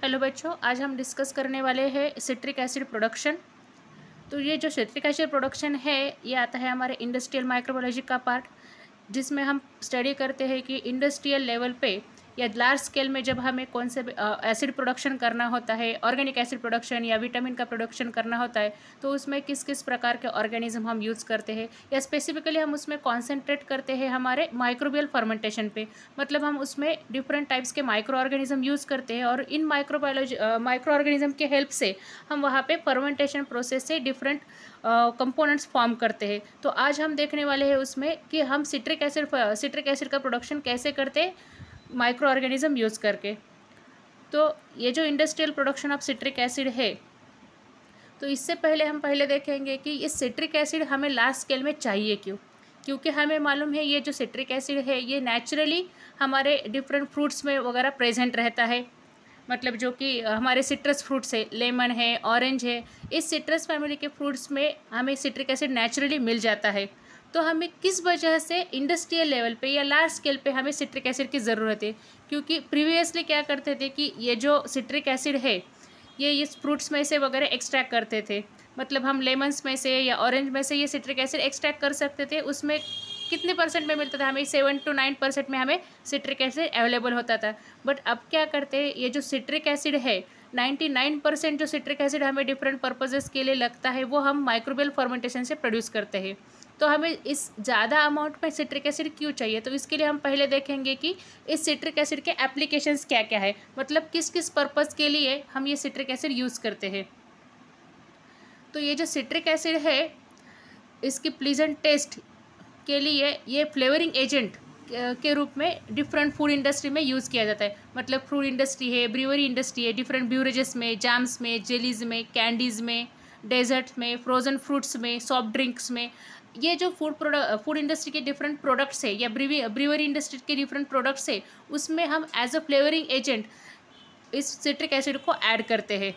Hello बच्चों, आज हम डिस्कस करने वाले हैं सिट्रिक एसिड प्रोडक्शन। तो ये जो सिट्रिक एसिड प्रोडक्शन है ये आता है हमारे इंडस्ट्रियल माइक्रोबायोलॉजी का पार्ट, जिसमें हम स्टडी करते हैं कि इंडस्ट्रियल लेवल पे या लार्ज स्केल में जब हमें कौन से एसिड प्रोडक्शन करना होता है, ऑर्गेनिक एसिड प्रोडक्शन या विटामिन का प्रोडक्शन करना होता है, तो उसमें किस किस प्रकार के ऑर्गेनिज्म हम यूज़ करते हैं या स्पेसिफिकली हम उसमें कॉन्सेंट्रेट करते हैं हमारे माइक्रोबियल फर्मेंटेशन पे। मतलब हम उसमें डिफरेंट टाइप्स के माइक्रो ऑर्गेनिज्म यूज़ करते हैं और इन माइक्रो ऑर्गेनिज्म के हेल्प से हम वहाँ पे फर्मेंटेशन प्रोसेस से डिफरेंट कंपोनेंट्स फॉर्म करते हैं। तो आज हम देखने वाले हैं उसमें कि हम सिट्रिक एसिड का प्रोडक्शन कैसे करते हैं माइक्रो ऑर्गेनिज्म यूज़ करके। तो ये जो industrial production of citric acid है, तो इससे पहले हम देखेंगे कि ये सिट्रिक एसिड हमें लार्ज स्केल में चाहिए क्यों। क्योंकि हमें मालूम है ये जो सिट्रिक एसिड है ये नेचुरली हमारे डिफरेंट फ्रूट्स में वगैरह प्रेजेंट रहता है। मतलब जो कि हमारे सिट्रस फ्रूट्स है, लेमन है, ऑरेंज है, इस सिट्रस फैमिली के फ्रूट्स में हमें सिट्रिक एसिड नेचुरली मिल जाता है। तो हमें किस वजह से इंडस्ट्रियल लेवल पे या लार्ज स्केल पे हमें सिट्रिक एसिड की ज़रूरत है? क्योंकि प्रीवियसली क्या करते थे कि ये जो सिट्रिक एसिड है ये इस फ्रूट्स में से वगैरह एक्सट्रैक्ट करते थे। मतलब हम लेमन्स में से या ऑरेंज में से ये सिट्रिक एसिड एक्सट्रैक्ट कर सकते थे। उसमें कितने परसेंट में मिलता था हमें? 7 to 9% में हमें सिट्रिक एसिड अवेलेबल होता था। बट अब क्या करते हैं, ये जो सिट्रिक एसिड है 99% जो सिट्रिक एसिड हमें डिफरेंट पर्पजेस के लिए लगता है वो हम माइक्रोबियल फर्मेंटेशन से प्रोड्यूस करते हैं। तो हमें इस ज़्यादा अमाउंट में सिट्रिक एसिड क्यों चाहिए? तो इसके लिए हम पहले देखेंगे कि इस सिट्रिक एसिड के एप्लीकेशंस क्या क्या है, मतलब किस किस पर्पज़ के लिए हम ये सिट्रिक एसिड यूज़ करते हैं। तो ये जो सिट्रिक एसिड है इसकी प्लीजेंट टेस्ट के लिए ये फ्लेवरिंग एजेंट के रूप में डिफरेंट फूड इंडस्ट्री में यूज़ किया जाता है। मतलब फूड इंडस्ट्री है, ब्रीवरी इंडस्ट्री है, डिफरेंट ब्यूरेजेस में, जैम्स में, जेलीज़ में, कैंडीज़ में, डेजर्ट में, फ्रोज़न फ्रूट्स में, सॉफ्ट ड्रिंक्स में, ये जो फूड इंडस्ट्री के डिफरेंट प्रोडक्ट्स है या ब्रीवरी इंडस्ट्री के डिफरेंट प्रोडक्ट्स है उसमें हम एज अ फ्लेवरिंग एजेंट इस सिट्रिक एसिड को ऐड करते हैं।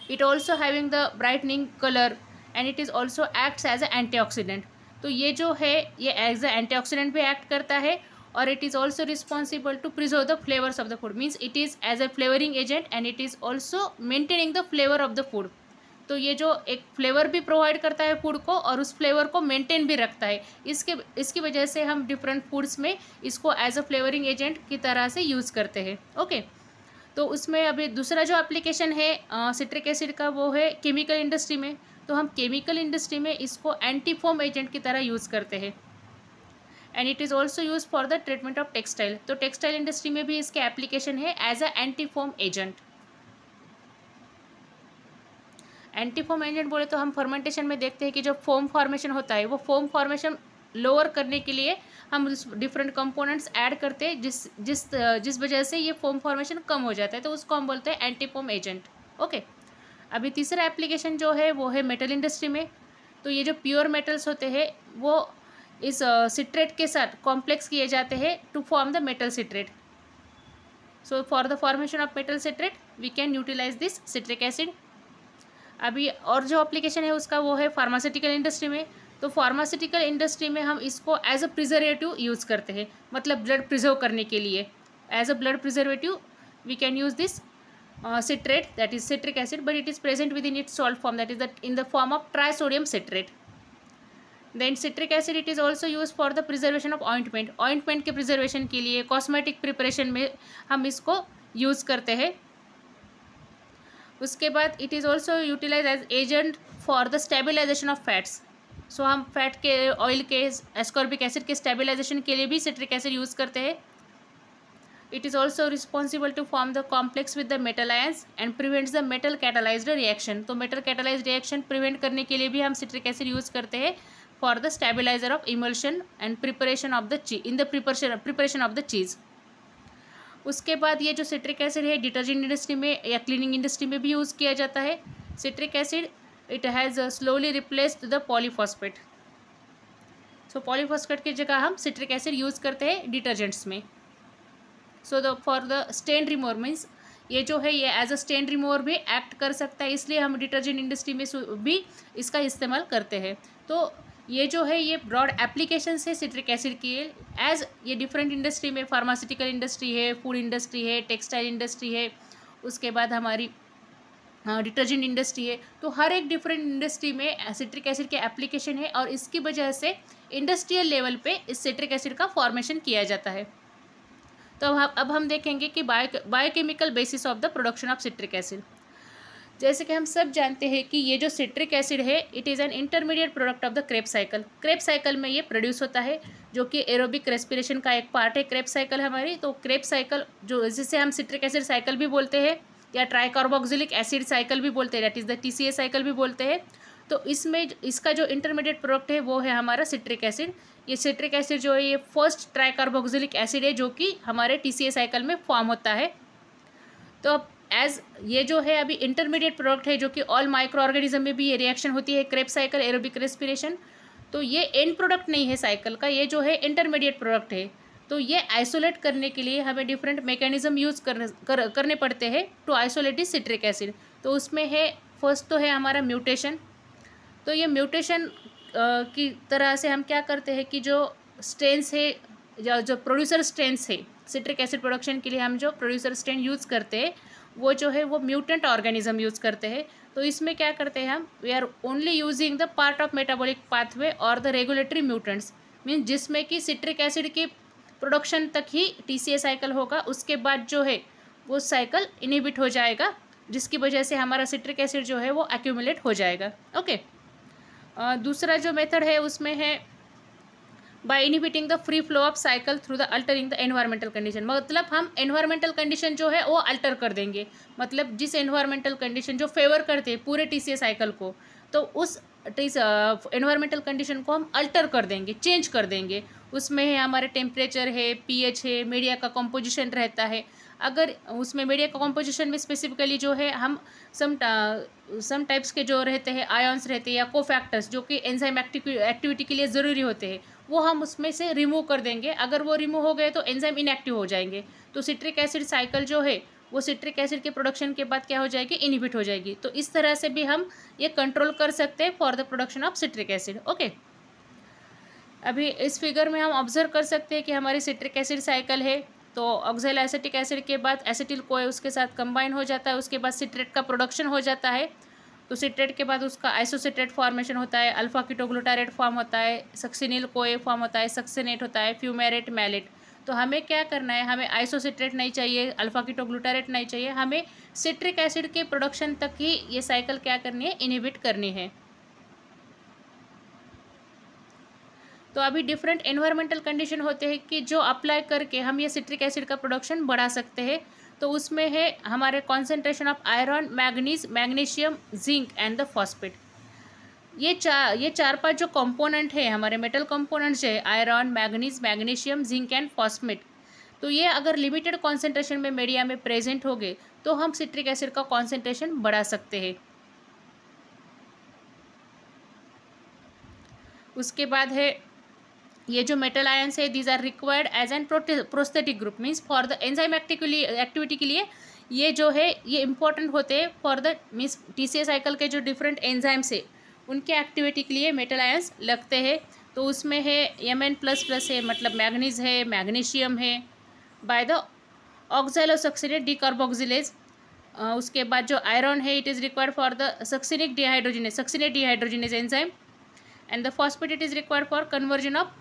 It also having the brightening colour and it is also acts as a antioxidant. तो ये जो है ये एज अ एंटीऑक्सीडेंट भी एक्ट करता है और it is also responsible to preserve the flavours of the food. Means it is as a flavouring agent and it is also maintaining the flavour of the food. तो ये जो एक flavour भी provide करता है फूड को और उस फ्लेवर को मेंटेन भी रखता है। इसकी वजह से हम डिफरेंट फूड्स में इसको एज अ फ्लेवरिंग एजेंट की तरह से यूज़ करते हैं। ओके, तो उसमें अभी दूसरा जो एप्लीकेशन है सिट्रिक एसिड का वो है केमिकल इंडस्ट्री में। तो हम केमिकल इंडस्ट्री में इसको एंटीफोम एजेंट की तरह यूज़ करते हैं and it is also use for the treatment of textile. तो टेक्सटाइल इंडस्ट्री में भी इसके एप्लीकेशन है as a antifoam agent. Antifoam agent बोले तो हम फर्मेंटेशन में देखते हैं कि जो फोम फॉर्मेशन होता है वो फोम फॉर्मेशन लोअर करने के लिए हम डिफरेंट कंपोनेंट्स ऐड करते हैं जिस वजह से ये फोम फॉर्मेशन कम हो जाता है, तो उसको हम बोलते हैं एंटीफोम एजेंट। ओके, अभी तीसरा एप्लीकेशन जो है वो है मेटल इंडस्ट्री में। तो ये जो प्योर मेटल्स होते हैं वो इस सिट्रेट के साथ कॉम्प्लेक्स किए जाते हैं to form the metal citrate. So for the formation of metal citrate we can utilise this citric acid. अभी और जो एप्लीकेशन है उसका वो है फार्मास्यूटिकल इंडस्ट्री में। तो फार्मास्यूटिकल इंडस्ट्री में हम इसको एज अ प्रिजर्वेटिव यूज़ करते हैं, मतलब ब्लड प्रिजर्व करने के लिए। As a blood preservative we can use this citrate, that is citric acid, but it is present within its salt form, that is in the form of trisodium citrate. Then citric acid it is also used for the preservation of ointment के preservation के लिए, cosmetic preparation में हम इसको use करते हैं। उसके बाद it is also utilized as agent for the stabilization of fats. So हम फैट के, ऑयल के, ascorbic acid के stabilization के लिए भी citric acid यूज़ करते हैं। It is also responsible to form the complex with the metal ions and prevents the metal catalyzed reaction. तो metal catalyzed reaction prevent करने के लिए भी हम citric acid use करते हैं for the stabilizer of emulsion and preparation of the cheese, in the preparation of the cheese. उसके बाद ये जो citric acid है डिटर्जेंट इंडस्ट्री में या क्लीनिंग इंडस्ट्री में भी यूज़ किया जाता है। citric acid it has slowly replaced the polyphosphate. So polyphosphate की जगह हम citric acid यूज़ करते हैं डिटर्जेंट्स में। सो for the stain remover means ये जो है ये एज अ स्टेन रिमूवर भी एक्ट कर सकता है, इसलिए हम डिटर्जेंट इंडस्ट्री में भी इसका इस्तेमाल करते हैं। तो ये जो है ये ब्रॉड एप्लीकेशन है सिट्रिक एसिड की, एज ये डिफरेंट इंडस्ट्री में, फार्मास्यूटिकल इंडस्ट्री है, फूड इंडस्ट्री है, टेक्सटाइल इंडस्ट्री है, उसके बाद हमारी डिटर्जेंट इंडस्ट्री है। तो हर एक डिफरेंट इंडस्ट्री में सिट्रिक एसिड के एप्लीकेशन है और इसकी वजह से इंडस्ट्रियल लेवल पे इस सिट्रिक एसिड का फॉर्मेशन किया जाता है। तो अब हम देखेंगे कि biochemical basis of the production of citric acid. जैसे कि हम सब जानते हैं कि ये जो सिट्रिक एसिड है it is an intermediate product of the Krebs cycle. Krebs cycle में ये प्रोड्यूस होता है, जो कि एरोबिक रेस्पिरेशन का एक पार्ट है क्रेब साइकिल हमारी। तो क्रेब साइकिल जो जिसे हम सिट्रिक एसिड साइकिल भी बोलते हैं या ट्राइकार्बोक्सिलिक एसिड साइकिल भी बोलते हैं, that is the TCA cycle भी बोलते हैं। तो इसमें इसका जो इंटरमीडिएट प्रोडक्ट है वो है हमारा सिट्रिक एसिड। ये सिट्रिक एसिड जो है ये फर्स्ट ट्राइकार्बोक्सिलिक एसिड है जो कि हमारे TCA साइकिल में फॉर्म होता है। तो अब ये जो है अभी इंटरमीडिएट प्रोडक्ट है जो कि ऑल माइक्रो ऑर्गेनिज्म में भी ये रिएक्शन होती है, क्रेब साइकिल, एरोबिक रेस्पिरेशन। तो ये एंड प्रोडक्ट नहीं है साइकिल का, ये जो है इंटरमीडिएट प्रोडक्ट है। तो ये आइसोलेट करने के लिए हमें डिफरेंट मैकेनिज्म यूज़ करने पड़ते हैं to isolate this citric acid. तो उसमें है फर्स्ट तो है हमारा म्यूटेशन। तो ये म्यूटेशन की तरह से हम क्या करते हैं कि जो स्ट्रेन्स है या जो प्रोड्यूसर स्ट्रेन्स है सिट्रिक एसिड प्रोडक्शन के लिए हम जो प्रोड्यूसर स्ट्रेन यूज़ करते हैं वो जो है वो म्यूटेंट ऑर्गेनिज्म यूज़ करते हैं। तो इसमें क्या करते हैं हम, we are only using the part of metabolic pathway और द रेगुलेटरी म्यूटेंट्स, मीन्स जिसमें कि सिट्रिक एसिड की प्रोडक्शन तक ही TCA साइकिल होगा, उसके बाद जो है वो साइकिल इनहिबिट हो जाएगा, जिसकी वजह से हमारा सिट्रिक एसिड जो है वो एक्यूमुलेट हो जाएगा। ओके, दूसरा जो मेथड है उसमें है by inhibiting the free flow of cycle through the altering the environmental condition. मतलब हम एनवायरमेंटल कंडीशन जो है वो अल्टर कर देंगे, मतलब जिस एनवायरमेंटल कंडीशन जो फेवर करते हैं पूरे TCA साइकिल को, तो उस एनवायरमेंटल कंडीशन को हम अल्टर कर देंगे, चेंज कर देंगे। उसमें है हमारे टेम्परेचर है, pH है, मीडिया का कॉम्पोजिशन रहता है। अगर उसमें मीडिया का कॉम्पोजिशन में स्पेसिफिकली जो है हम सम टाइप्स के जो रहते हैं आयंस रहते हैं या कोफैक्टर्स जो कि एंजाइम एक्टिविटी के लिए ज़रूरी होते हैं वो हम उसमें से रिमूव कर देंगे। अगर वो रिमूव हो गए तो एंजाइम इनएक्टिव हो जाएंगे। तो सिट्रिक एसिड साइकिल जो है वो सिट्रिक एसिड के प्रोडक्शन के बाद क्या हो जाएगी, इनहिबिट हो जाएगी। तो इस तरह से भी हम ये कंट्रोल कर सकते हैं for the production of citric acid. Okay, अभी इस फिगर में हम ऑब्जर्व कर सकते हैं कि हमारी सिट्रिक एसिड साइकिल है। तो ऑक्सैल एसिटिक एसिड के बाद एसिटिल कोए उसके साथ कंबाइन हो जाता है, उसके बाद सिट्रेट का प्रोडक्शन हो जाता है। तो सिट्रेट के बाद उसका आइसोसिट्रेट फॉर्मेशन होता है, अल्फा कीटोग्लूटारेट फॉर्म होता है, सक्सिनिल कोए फॉर्म होता है, सक्सिनेट होता है, फ्यूमेरेट, मैलेट। तो हमें क्या करना है, हमें आइसोसिट्रेट नहीं चाहिए, अल्फा कीटोग्लूटारेट नहीं चाहिए, हमें सिट्रिक एसिड के प्रोडक्शन तक ही ये साइकिल क्या करनी है, इनहिबिट करनी है। तो अभी डिफरेंट एनवायरमेंटल कंडीशन होते हैं कि जो अप्लाई करके हम ये सिट्रिक एसिड का प्रोडक्शन बढ़ा सकते हैं। तो उसमें है हमारे concentration of iron, manganese, magnesium, zinc and the phosphate. ये चार पांच जो कंपोनेंट है हमारे मेटल कंपोनेंट्स है, iron, manganese, magnesium, zinc and phosphate. तो ये अगर लिमिटेड कॉन्सेंट्रेशन में मीडिया में प्रेजेंट हो गए तो हम सिट्रिक एसिड का कॉन्सेंट्रेशन बढ़ा सकते हैं। उसके बाद है ये जो मेटल आयंस है these are required as an prosthetic group, means for the enzyme activity के लिए ये जो है ये इंपॉर्टेंट होते हैं for the means TCA cycle के जो डिफरेंट एंजाइम्स है उनके एक्टिविटी के लिए मेटल आयंस लगते हैं। तो उसमें है Mn++ है, मतलब मैग्नीज है, मैग्नीशियम है, बाय द ऑक्सैलोसक्सिनेट डीकार्बोक्सिलेज। उसके बाद जो आयरन है it is required for the succinate dehydrogenase enzyme and the phosphate it is required for conversion of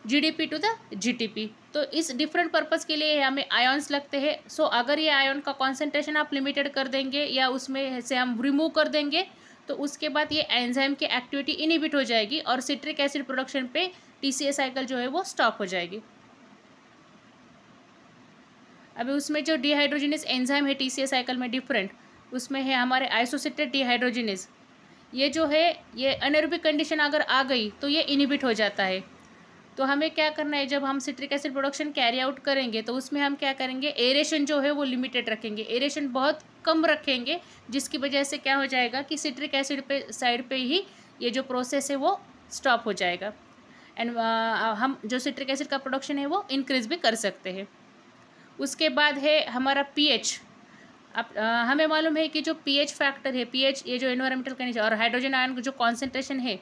GDP to the GTP। तो इस डिफरेंट पर्पज़ के लिए हमें आयन्स लगते हैं। सो अगर ये आयन का कॉन्सेंट्रेशन आप लिमिटेड कर देंगे या उसमें से हम रिमूव कर देंगे तो उसके बाद ये एंजाइम की एक्टिविटी इनहिबिट हो जाएगी और सिट्रिक एसिड प्रोडक्शन पे TCA साइकिल जो है वो स्टॉप हो जाएगी। अभी उसमें जो डिहाइड्रोजिनेज एंजाइम है TCA साइकिल में डिफरेंट, उसमें है हमारे आइसोसिट्रेट डिहाइड्रोजिनेज। ये जो है ये अनएरोबिक कंडीशन अगर आ गई तो ये इनहिबिट हो जाता है। तो हमें क्या करना है, जब हम citric acid production carry out करेंगे तो उसमें हम क्या करेंगे, एरेशन जो है वो लिमिटेड रखेंगे, एरेशन बहुत कम रखेंगे, जिसकी वजह से क्या हो जाएगा कि सिट्रिक एसिड पे साइड पे ही ये जो प्रोसेस है वो स्टॉप हो जाएगा एंड हम जो सिट्रिक एसिड का प्रोडक्शन है वो इंक्रीज भी कर सकते हैं। उसके बाद है हमारा pH। अब हमें मालूम है कि जो pH फैक्टर है, pH ये जो एनवायरमेंटल कंडीशन और हाइड्रोजन आयन जो कॉन्सेंट्रेशन है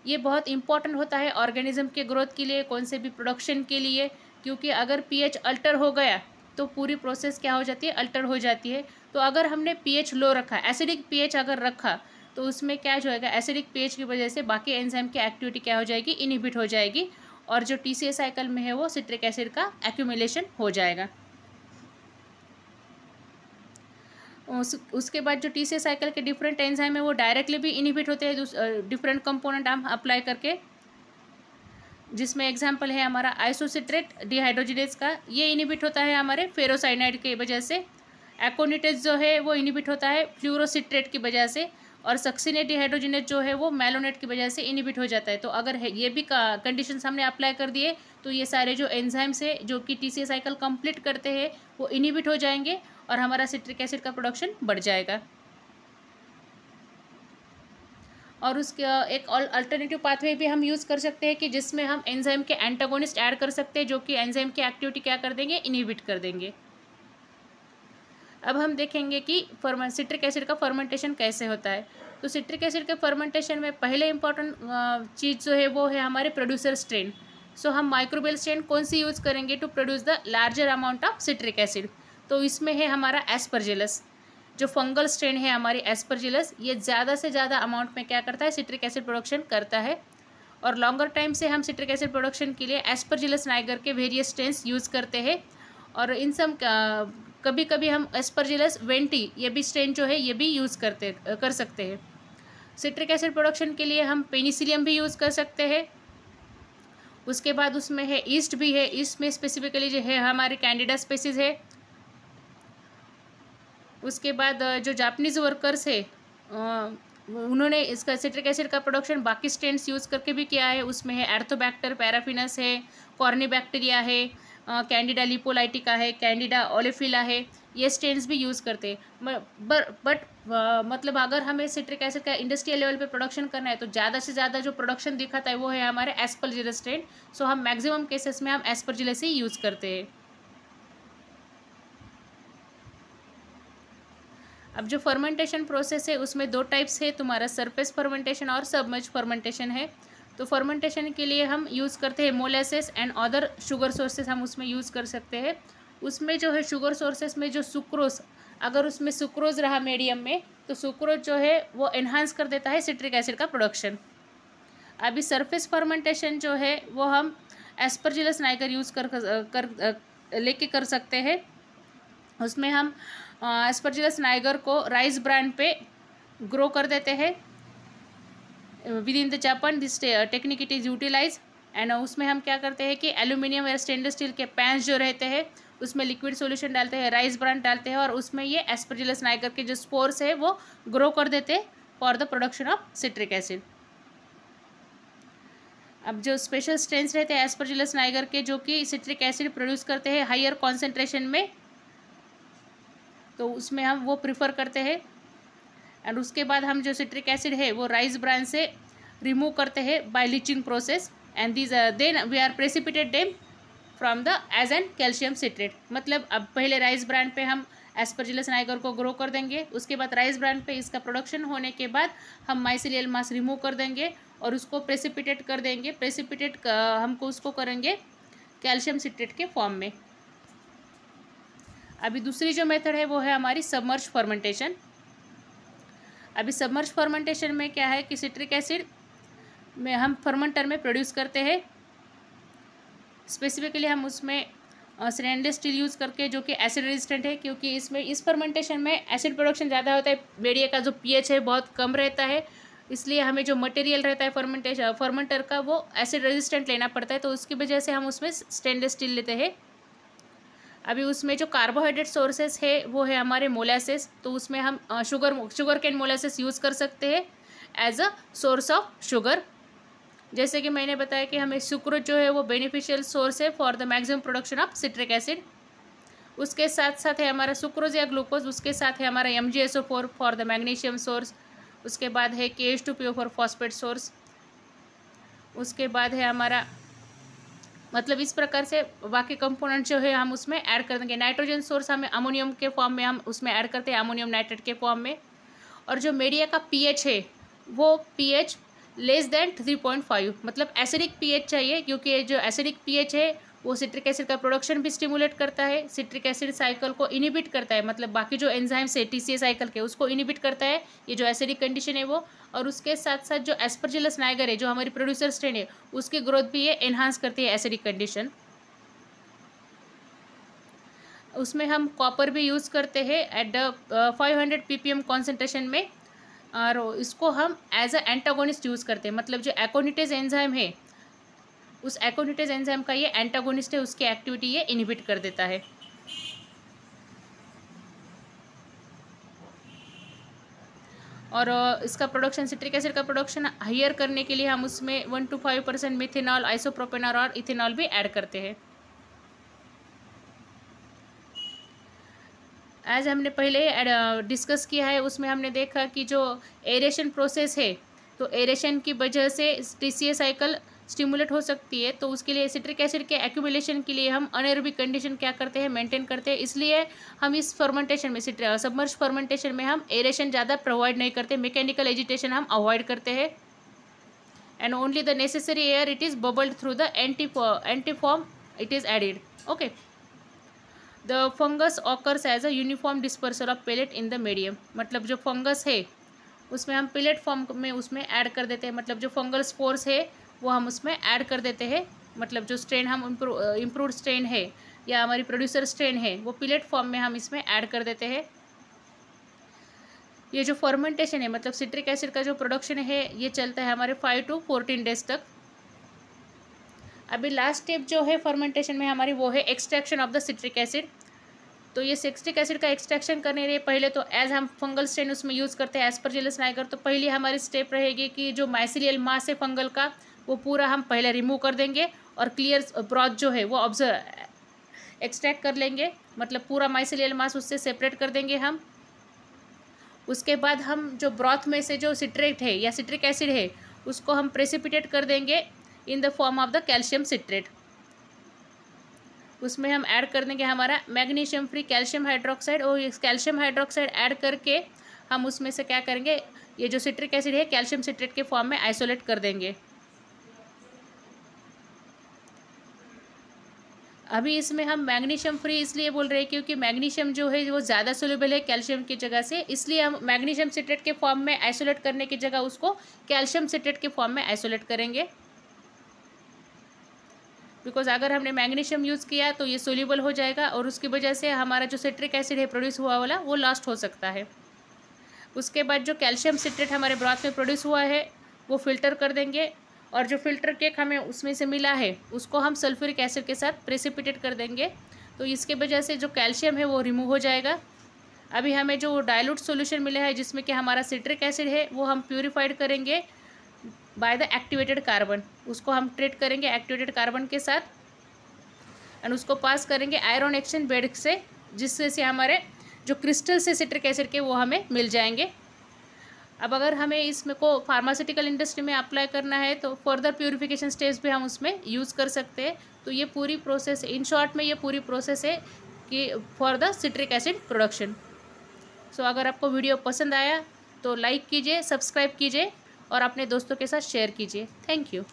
ये बहुत इंपॉर्टेंट होता है ऑर्गेनिज्म के ग्रोथ के लिए, कौन से भी प्रोडक्शन के लिए, क्योंकि अगर pH अल्टर हो गया तो पूरी प्रोसेस क्या हो जाती है, अल्टर हो जाती है। तो अगर हमने पीएच लो रखा, एसिडिक पीएच अगर रखा, तो उसमें क्या जो है एसिडिक पीएच की वजह से बाकी एंजाइम की एक्टिविटी क्या हो जाएगी, इनहिबिट हो जाएगी, और जो टीसीए साइकिल में है वो सिट्रिक एसिड का एक्यूमुलेशन हो जाएगा। उसके बाद जो टीसीए साइकिल के डिफरेंट एंजाइम है वो डायरेक्टली भी इनहिबिट होते हैं डिफरेंट कंपोनेंट हम अप्लाई करके, जिसमें एग्जांपल है हमारा आइसोसिट्रेट डिहाइड्रोजिनेज का, ये इनहिबिट होता है हमारे फेरोसाइनाइड की वजह से। एकोनिटेज जो है वो इनहिबिट होता है फ्लूरोसिट्रेट की वजह से, और सक्सिनेट डिहाइड्रोजिनेज जो है वो मेलोनेट की वजह से इनहिबिट हो जाता है। तो अगर है ये भी कंडीशन हमने अप्लाई कर दिए तो ये सारे जो एंजाइम्स है जो कि टीसीए साइकिल कंप्लीट करते हैं वो इनहिबिट हो जाएंगे और हमारा सिट्रिक एसिड का प्रोडक्शन बढ़ जाएगा। और उसके एक अल्टरनेटिव पाथवे भी हम यूज़ कर सकते हैं कि जिसमें हम एंजाइम के एंटागोनिस्ट ऐड कर सकते हैं जो कि एंजाइम की एक्टिविटी क्या कर देंगे, इनहिबिट कर देंगे। अब हम देखेंगे कि सिट्रिक एसिड का फर्मेंटेशन कैसे होता है। तो सिट्रिक एसिड के फर्मेंटेशन में पहले इंपॉर्टेंट चीज़ जो है वो है हमारे प्रोड्यूसर स्ट्रेन। सो हम माइक्रोबियल स्ट्रेन कौन सी यूज़ करेंगे to produce the larger amount of citric acid. तो इसमें है हमारा एस्परजिलस, जो फंगल स्ट्रेन है हमारी एस्परजिलस, ये ज़्यादा से ज़्यादा अमाउंट में क्या करता है, सिट्रिक एसिड प्रोडक्शन करता है। और लॉन्गर टाइम से हम सिट्रिक एसिड प्रोडक्शन के लिए एस्परजिलस नाइगर के वेरियस स्ट्रेन्स यूज़ करते हैं। और इन सब कभी कभी हम एस्परजिलस वेंटी ये भी स्ट्रेन जो है ये भी यूज़ कर सकते हैं। सिट्रिक एसिड प्रोडक्शन के लिए हम पेनिसिलियम भी यूज़ कर सकते हैं। उसके बाद उसमें है ईस्ट भी है, ईस्ट में स्पेसिफिकली जो है हमारे कैंडिडा स्पीसीज है। उसके बाद जो जापानीज़ वर्कर्स है उन्होंने इसका सिट्रिक एसिड का प्रोडक्शन बाकी स्ट्रेन्स यूज़ करके भी किया है। उसमें है एर्थोबैक्टर पैराफिनस है, कॉर्नीबैक्टीरिया है, कैंडिडा लिपोलाइटिका है, कैंडिडा ओलिफिला है, ये स्ट्रेन्स भी यूज़ करते हैं। बट मतलब अगर हमें सिट्रिक एसिड का इंडस्ट्रियल लेवल पे प्रोडक्शन करना है तो ज़्यादा से ज़्यादा जो प्रोडक्शन दिखाता है वो है हमारे एस्परजिलस स्ट्रेन। सो हम मैक्सिमम केसेस में हम एस्परजिलस ही यूज़ करते हैं। अब जो फर्मेंटेशन प्रोसेस है उसमें दो टाइप्स है, तुम्हारा सरफेस फर्मेंटेशन और सबमर्ज फर्मेंटेशन है। तो फर्मेंटेशन के लिए हम यूज़ करते हैं molasses and other sugar sources, हम उसमें यूज़ कर सकते हैं। उसमें जो है शुगर सोर्सेस में जो सुक्रोज, अगर उसमें सुक्रोज रहा मीडियम में तो सुक्रोज जो है वो एनहांस कर देता है सिट्रिक एसिड का प्रोडक्शन। अभी सरफेस फर्मेंटेशन जो है वो हम एस्परजिलस नाइगर यूज़ लेके कर सकते हैं। उसमें हम एस्परजिलस नाइगर को राइस ब्रांड पे ग्रो कर देते हैं with in the Japan. This technique it is utilise. And उसमें हम क्या करते हैं कि एल्यूमिनियम या स्टेनलेस स्टील के पैंस जो रहते हैं उसमें लिक्विड सॉल्यूशन डालते हैं, राइस ब्रांड डालते हैं और उसमें ये एस्परजिलस नाइगर के जो स्पोर्स है वो ग्रो कर देते हैं for the production of citric acid. अब जो स्पेशल स्ट्रेन्स रहते हैं एस्परजिलस नाइगर के जो कि सिट्रिक एसिड प्रोड्यूस करते हैं हायर कॉन्सेंट्रेशन में, तो उसमें हम वो प्रिफर करते हैं। एंड उसके बाद हम जो सिट्रिक एसिड है वो राइस ब्रांड से रिमूव करते हैं by leaching process and this then we are precipitate them from the as an calcium citrate. मतलब अब पहले राइस ब्रांड पे हम एस्परजिलस नाइगर को ग्रो कर देंगे, उसके बाद राइस ब्रांड पे इसका प्रोडक्शन होने के बाद हम माइसेलियल मास रिमूव कर देंगे और उसको प्रेसिपिटेट कर देंगे। प्रेसिपिटेट हमको उसको करेंगे कैल्शियम सिट्रेट के फॉर्म में। अभी दूसरी जो मेथड है वो है हमारी सबमर्ज फर्मेंटेशन। अभी सबमर्ज फर्मेंटेशन में क्या है कि सिट्रिक एसिड में हम फर्मेंटर में प्रोड्यूस करते हैं। स्पेसिफिकली हम उसमें स्टेनलेस स्टील यूज़ करके जो कि एसिड रेजिस्टेंट है, क्योंकि इसमें इस फर्मेंटेशन में एसिड प्रोडक्शन ज़्यादा होता है, मीडिया का जो पीएच है बहुत कम रहता है, इसलिए हमें जो मटेरियल रहता है फर्मेंटर का वो एसिड रेजिस्टेंट लेना पड़ता है। तो उसकी वजह से हम उसमें स्टेनलेस स्टील लेते हैं। अभी उसमें जो कार्बोहाइड्रेट सोर्सेस है वो है हमारे मोलासेस, तो उसमें हम शुगर कैन मोलासेस यूज़ कर सकते हैं as a source of sugar. जैसे कि मैंने बताया कि हमें सुक्रोज जो है वो बेनिफिशियल सोर्स है for the maximum production of citric acid. उसके साथ साथ है हमारा सुक्रोज या ग्लूकोज, उसके साथ है हमारा MgSO4 for the magnesium source. उसके बाद है KH2PO फॉर फॉस्फेट सोर्स। उसके बाद है हमारा मतलब इस प्रकार से बाकी कंपोनेंट जो है हम उसमें ऐड कर देंगे। नाइट्रोजन सोर्स हमें अमोनियम के फॉर्म में हम उसमें ऐड करते हैं, अमोनियम नाइट्रेट के फॉर्म में। और जो मीडिया का पीएच है वो पीएच लेस देन 3.5, मतलब एसिडिक पीएच चाहिए, क्योंकि जो एसिडिक पीएच है वो सिट्रिक एसिड का प्रोडक्शन भी स्टिमुलेट करता है, सिट्रिक एसिड साइकिल को इनिबिट करता है, मतलब बाकी जो एंजाइम्स है टीसीए साइकिल के उसको इनिबिट करता है ये जो एसिडिक कंडीशन है वो। और उसके साथ साथ जो एस्परजिलस नाइगर है जो हमारी प्रोड्यूसर स्ट्रेन है उसकी ग्रोथ भी ये एनहांस करती है एसिडिक कंडीशन। उसमें हम कॉपर भी यूज़ करते हैं एट द 500 ppm कॉन्सेंट्रेशन में, और इसको हम एज अ एंटागोनिस्ट यूज़ करते हैं, मतलब जो एकोनिटेज एंजाइम है उस एकोनिटेज एंजाइम का ये एंटागोनिस्ट है, उसकी एक्टिविटी ये इनहिबिट कर देता है। और इसका प्रोडक्शन सिट्रिक एसिड का प्रोडक्शन हायर करने के लिए हम उसमें 1 to 5% मिथेनॉल, आइसोप्रोपेनॉल और इथेनॉल भी ऐड करते हैं। आज हमने पहले डिस्कस किया है, उसमें हमने देखा कि जो एरेशन प्रोसेस है तो एरेशन की वजह से टीसीए साइकिल स्टिमुलेट हो सकती है, तो उसके लिए सिट्रिक एसिड के एक्यूमुलेशन के लिए हम अनएरोबिक कंडीशन क्या करते हैं, मेंटेन करते हैं। इसलिए हम इस फर्मेंटेशन में सबमर्ज फर्मेंटेशन में हम एरेशन ज़्यादा प्रोवाइड नहीं करते, मैकेनिकल एजिटेशन हम अवॉइड करते हैं, and only the necessary air it is bubbled through the anti form it is added. Okay, the fungus occurs as a uniform dispersal of pellet in the medium, मतलब जो fungus है उसमें हम pellet form में उसमें add कर देते हैं, मतलब जो फंगल स्पोर्स है वो हम उसमें ऐड कर देते हैं, मतलब जो स्ट्रेन हम इम्प्रूव्ड स्ट्रेन है या हमारी प्रोड्यूसर स्ट्रेन है वो पेलेट फॉर्म में हम इसमें ऐड कर देते हैं। ये जो फर्मेंटेशन है मतलब सिट्रिक एसिड का जो प्रोडक्शन है ये चलता है हमारे 5 to 14 डेज तक। अभी लास्ट स्टेप जो है फर्मेंटेशन में हमारी वो है extraction of the citric acid. तो ये सिट्रिक एसिड का एक्सट्रैक्शन करने के लिए पहले तो एज हम फंगल स्ट्रेन उसमें यूज़ करते हैं एस्परजिलस नाइगर, तो पहली हमारी स्टेप रहेगी कि जो माइसिलियल मास है फंगल का वो पूरा हम पहले रिमूव कर देंगे और क्लियर ब्रॉथ जो है वो ऑब्जर्व एक्सट्रैक्ट कर लेंगे, मतलब पूरा माइसिलियल मास उससे सेपरेट कर देंगे हम। उसके बाद हम जो ब्रॉथ में से जो सिट्रेट है या सिट्रिक एसिड है उसको हम प्रेसिपिटेट कर देंगे in the form of the calcium citrate. उसमें हम ऐड कर देंगे हमारा मैग्नीशियम फ्री कैल्शियम हाइड्रोक्साइड, और इस कैल्शियम हाइड्रोक्साइड ऐड करके हम उसमें से क्या करेंगे, ये जो सिट्रिक एसिड है कैल्शियम सिट्रेट के फॉर्म में आइसोलेट कर देंगे। अभी इसमें हम मैग्नीशियम फ्री इसलिए बोल रहे हैं क्योंकि मैग्नीशियम जो है वो ज़्यादा सोल्यूबल है कैल्शियम की जगह से, इसलिए हम मैग्नीशियम सिट्रेट के फॉर्म में आइसोलेट करने की जगह उसको कैल्शियम सिट्रेट के फॉर्म में आइसोलेट करेंगे। बिकॉज अगर हमने मैग्नीशियम यूज़ किया तो ये सोल्यूबल हो जाएगा और उसकी वजह से हमारा जो सिट्रिक एसिड है प्रोड्यूस हुआ वाला वो लॉस्ट हो सकता है। उसके बाद जो कैल्शियम सिट्रेट हमारे ब्रॉथ में प्रोड्यूस हुआ है वो फिल्टर कर देंगे, और जो फिल्टर केक हमें उसमें से मिला है उसको हम सल्फ्यूरिक एसिड के साथ प्रेसिपिटेट कर देंगे, तो इसके वजह से जो कैल्शियम है वो रिमूव हो जाएगा। अभी हमें जो डाइल्यूट सॉल्यूशन मिला है जिसमें कि हमारा सिट्रिक एसिड है वो हम प्यूरिफाइड करेंगे बाय द एक्टिवेटेड कार्बन, उसको हम ट्रीट करेंगे एक्टिवेटेड कार्बन के साथ एंड उसको पास करेंगे आयरन एक्सचेंज बेड से, जिससे से हमारे जो क्रिस्टल से सिट्रिक एसिड के वो हमें मिल जाएंगे। अब अगर हमें इसमें को फार्मास्यूटिकल इंडस्ट्री में अप्लाई करना है तो फर्दर प्यूरिफिकेशन स्टेज भी हम उसमें यूज़ कर सकते हैं। तो ये पूरी प्रोसेस, इन शॉर्ट में ये पूरी प्रोसेस है कि for the citric acid production. So अगर आपको वीडियो पसंद आया तो लाइक कीजिए, सब्सक्राइब कीजिए और अपने दोस्तों के साथ शेयर कीजिए। Thank you.